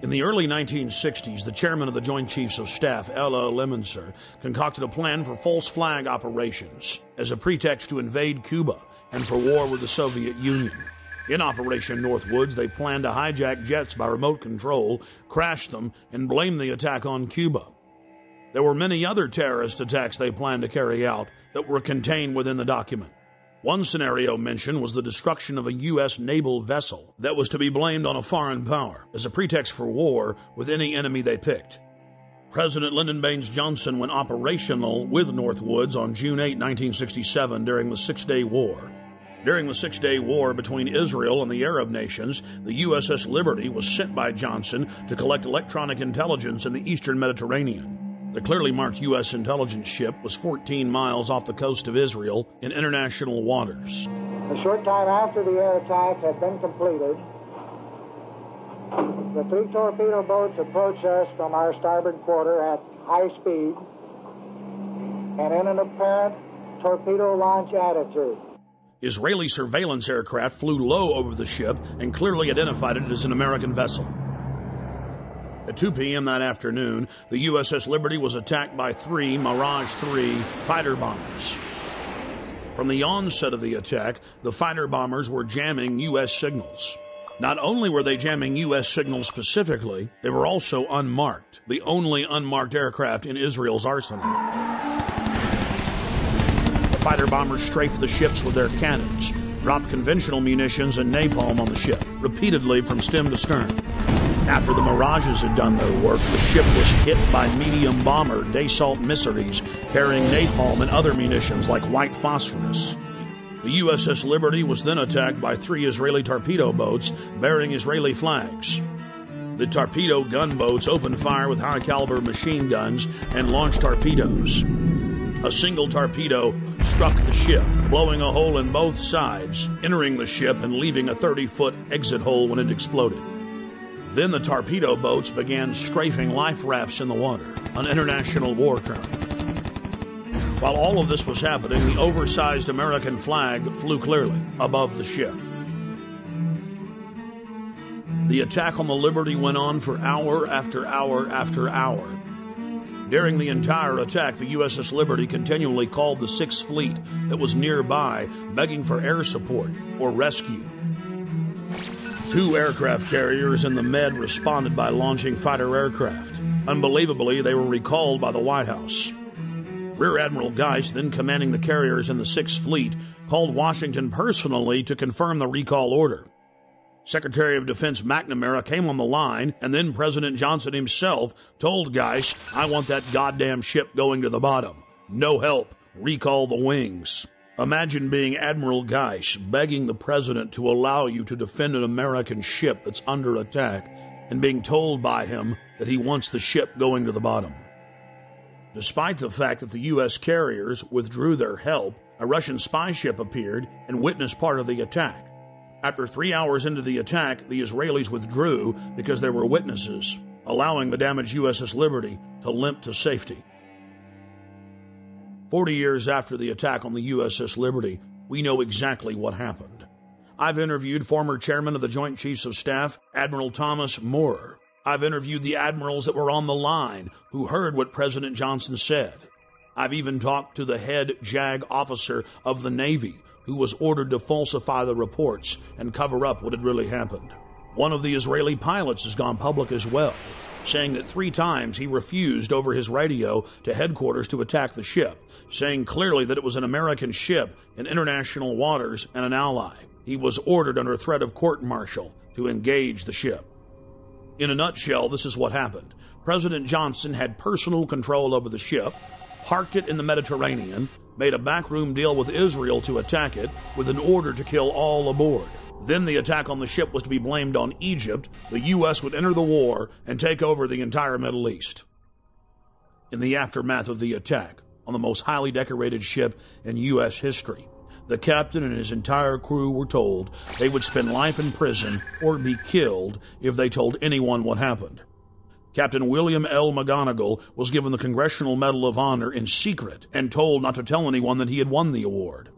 In the early 1960s, the chairman of the Joint Chiefs of Staff, Ella Lemonser, concocted a plan for false flag operations as a pretext to invade Cuba and for war with the Soviet Union. In Operation Northwoods, they planned to hijack jets by remote control, crash them, and blame the attack on Cuba. There were many other terrorist attacks they planned to carry out that were contained within the document. One scenario mentioned was the destruction of a U.S. naval vessel that was to be blamed on a foreign power as a pretext for war with any enemy they picked. President Lyndon Baines Johnson went operational with Northwoods on June 8, 1967 during the Six-Day War. During the Six-Day War between Israel and the Arab nations, the USS Liberty was sent by Johnson to collect electronic intelligence in the eastern Mediterranean. The clearly marked U.S. intelligence ship was 14 miles off the coast of Israel in international waters. A short time after the air attack had been completed, the 3 torpedo boats approached us from our starboard quarter at high speed and in an apparent torpedo launch attitude. Israeli surveillance aircraft flew low over the ship and clearly identified it as an American vessel. At 2 p.m. that afternoon, the USS Liberty was attacked by 3 Mirage 3 fighter bombers. From the onset of the attack, the fighter bombers were jamming U.S. signals. Not only were they jamming U.S. signals specifically, they were also unmarked, the only unmarked aircraft in Israel's arsenal. The fighter bombers strafed the ships with their cannons, dropped conventional munitions and napalm on the ship, repeatedly from stem to stern. After the Mirages had done their work, the ship was hit by medium bomber Dassault missiles carrying napalm and other munitions like white phosphorus. The USS Liberty was then attacked by 3 Israeli torpedo boats bearing Israeli flags. The torpedo gunboats opened fire with high-caliber machine guns and launched torpedoes. A single torpedo struck the ship, blowing a hole in both sides, entering the ship and leaving a 30-foot exit hole when it exploded. Then the torpedo boats began strafing life rafts in the water, an international war crime. While all of this was happening, the oversized American flag flew clearly above the ship. The attack on the Liberty went on for hour after hour after hour. During the entire attack, the USS Liberty continually called the Sixth Fleet that was nearby, begging for air support or rescue. 2 aircraft carriers in the Med responded by launching fighter aircraft. Unbelievably, they were recalled by the White House. Rear Admiral Geist, then commanding the carriers in the Sixth Fleet, called Washington personally to confirm the recall order. Secretary of Defense McNamara came on the line, and then President Johnson himself told Geist, "I want that goddamn ship going to the bottom. No help. Recall the wings." Imagine being Admiral Geist begging the president to allow you to defend an American ship that's under attack and being told by him that he wants the ship going to the bottom. Despite the fact that the U.S. carriers withdrew their help, a Russian spy ship appeared and witnessed part of the attack. After 3 hours into the attack, the Israelis withdrew because there were witnesses, allowing the damaged USS Liberty to limp to safety. 40 years after the attack on the USS Liberty, we know exactly what happened. I've interviewed former chairman of the Joint Chiefs of Staff, Admiral Thomas Moorer. I've interviewed the admirals that were on the line who heard what President Johnson said. I've even talked to the head JAG officer of the Navy who was ordered to falsify the reports and cover up what had really happened. One of the Israeli pilots has gone public as well, saying that 3 times he refused over his radio to headquarters to attack the ship, saying clearly that it was an American ship in international waters and an ally. He was ordered under threat of court-martial to engage the ship. In a nutshell, this is what happened. President Johnson had personal control over the ship, parked it in the Mediterranean, made a backroom deal with Israel to attack it with an order to kill all aboard. Then the attack on the ship was to be blamed on Egypt. The U.S. would enter the war and take over the entire Middle East. In the aftermath of the attack on the most highly decorated ship in U.S. history, the captain and his entire crew were told they would spend life in prison or be killed if they told anyone what happened. Captain William L. McGonigal was given the Congressional Medal of Honor in secret and told not to tell anyone that he had won the award.